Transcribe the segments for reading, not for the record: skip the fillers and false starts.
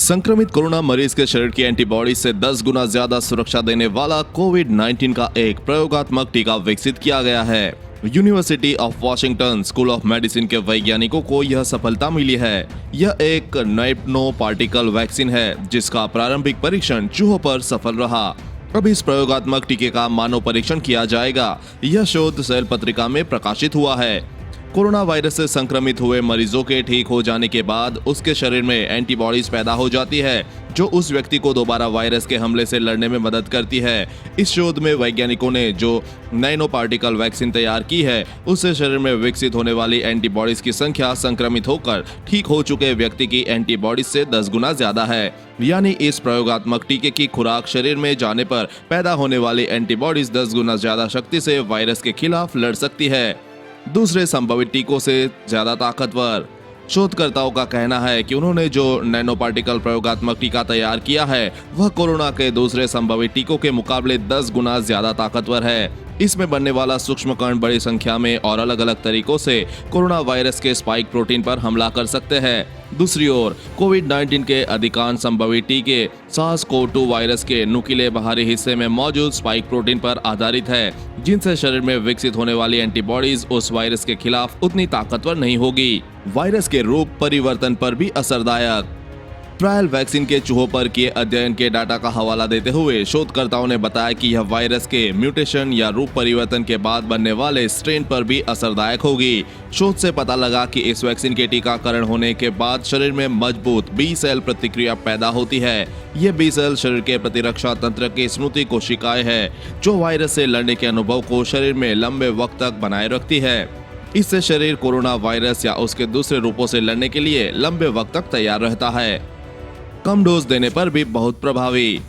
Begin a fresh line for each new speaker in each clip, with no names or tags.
संक्रमित कोरोना मरीज के शरीर की एंटीबॉडी से 10 गुना ज्यादा सुरक्षा देने वाला कोविड-19 का एक प्रयोगात्मक टीका विकसित किया गया है। University of Washington school of medicine के वैज्ञानिकों को यह सफलता मिली है। यह एक नैनो पार्टिकल वैक्सीन है जिसका प्रारंभिक परीक्षण चूहों पर सफल रहा। अब इस प्रयोगात्मक टीके का मानव परीक्षण किया जाएगा। यह शोध सेल पत्रिका में प्रकाशित हुआ है। कोरोना वायरस से संक्रमित हुए मरीजों के ठीक हो जाने के बाद उसके शरीर में एंटीबॉडीज पैदा हो जाती है जो उस व्यक्ति को दोबारा वायरस के हमले से लड़ने में मदद करती है। इस शोध में वैज्ञानिकों ने जो नैनो पार्टिकल वैक्सीन तैयार की है उससे शरीर में विकसित होने वाली एंटीबॉडीज की संख्या संक्रमित होकर ठीक हो चुके व्यक्ति की एंटीबॉडीज से 10 गुना ज्यादा है। यानी इस प्रयोगात्मक टीके की खुराक शरीर में जाने पर पैदा होने वाली एंटीबॉडीज 10 गुना ज्यादा शक्ति से वायरस के खिलाफ लड़ सकती है। दूसरे संभावित टीकों से ज्यादा ताकतवर। शोधकर्ताओं का कहना है कि उन्होंने जो नैनो पार्टिकल प्रयोगात्मक टीका तैयार किया है वह कोरोना के दूसरे संभावित टीकों के मुकाबले 10 गुना ज्यादा ताकतवर है। इसमें बनने वाला सूक्ष्म कण बड़ी संख्या में और अलग अलग तरीकों से कोरोना वायरस के स्पाइक प्रोटीन पर हमला कर सकते हैं। दूसरी ओर कोविड-19 के अधिकांश संभावित टीके SARS-CoV-2 वायरस के नुकीले बाहरी हिस्से में मौजूद स्पाइक प्रोटीन पर आधारित है, जिनसे शरीर में विकसित होने वाली एंटीबॉडीज उस वायरस के खिलाफ उतनी ताकतवर नहीं होगी। वायरस के रूप परिवर्तन पर भी असरदायक। ट्रायल वैक्सीन के चूहों पर किए अध्ययन के डाटा का हवाला देते हुए शोधकर्ताओं ने बताया कि यह वायरस के म्यूटेशन या रूप परिवर्तन के बाद बनने वाले स्ट्रेन पर भी असरदायक होगी। शोध से पता लगा कि इस वैक्सीन के टीकाकरण होने के बाद शरीर में मजबूत बी सेल प्रतिक्रिया पैदा होती है। ये बी सेल शरीर के प्रतिरक्षा तंत्र की स्मृति कोशिकाएं हैं जो वायरस से लड़ने के अनुभव को शरीर में लंबे वक्त तक बनाए रखती है। इससे शरीर कोरोना वायरस या उसके दूसरे रूपों से लड़ने के लिए लंबे वक्त तक तैयार रहता है। कम डोज देने पर भी बहुत प्रभावी।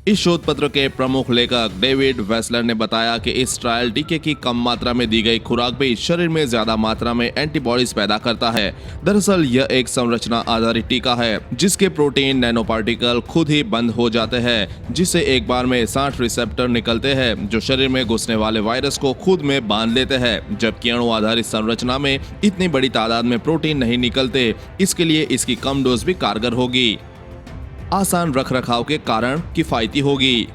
इस शोध पत्र के प्रमुख लेखक डेविड वेस्लर ने बताया कि इस ट्रायल टीके की कम मात्रा में दी गई खुराक भी शरीर में ज्यादा मात्रा में एंटीबॉडीज पैदा करता है। दरअसल यह एक संरचना आधारित टीका है जिसके प्रोटीन नैनो पार्टिकल खुद ही बंद हो जाते हैं, जिससे एक बार में 60 रिसेप्टर निकलते हैं जो शरीर में घुसने वाले वायरस को खुद में बांध लेते हैं, जबकि अणु आधारित संरचना में इतनी बड़ी तादाद में प्रोटीन नहीं निकलते। इसके लिए इसकी कम डोज भी कारगर होगी। आसान रखरखाव के कारण किफायती होगी।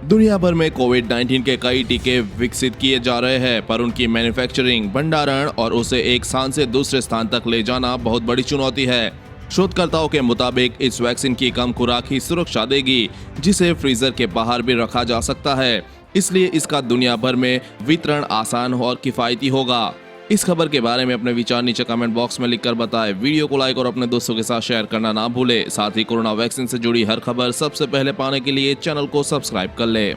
दुनिया भर में कोविड-19 के कई टीके विकसित किए जा रहे हैं, पर उनकी मैन्युफैक्चरिंग, भंडारण और उसे एक स्थान से दूसरे स्थान तक ले जाना बहुत बड़ी चुनौती है। शोधकर्ताओं के मुताबिक इस वैक्सीन की कम खुराक ही सुरक्षा देगी, जिसे फ्रीजर के बाहर भी रखा जा सकता है। इसलिए इसका दुनिया भर में वितरण आसान और किफायती होगा। इस खबर के बारे में अपने विचार नीचे कमेंट बॉक्स में लिखकर बताएं। वीडियो को लाइक और अपने दोस्तों के साथ शेयर करना ना भूलें। साथ ही कोरोना वैक्सीन से जुड़ी हर खबर सबसे पहले पाने के लिए चैनल को सब्सक्राइब कर लें।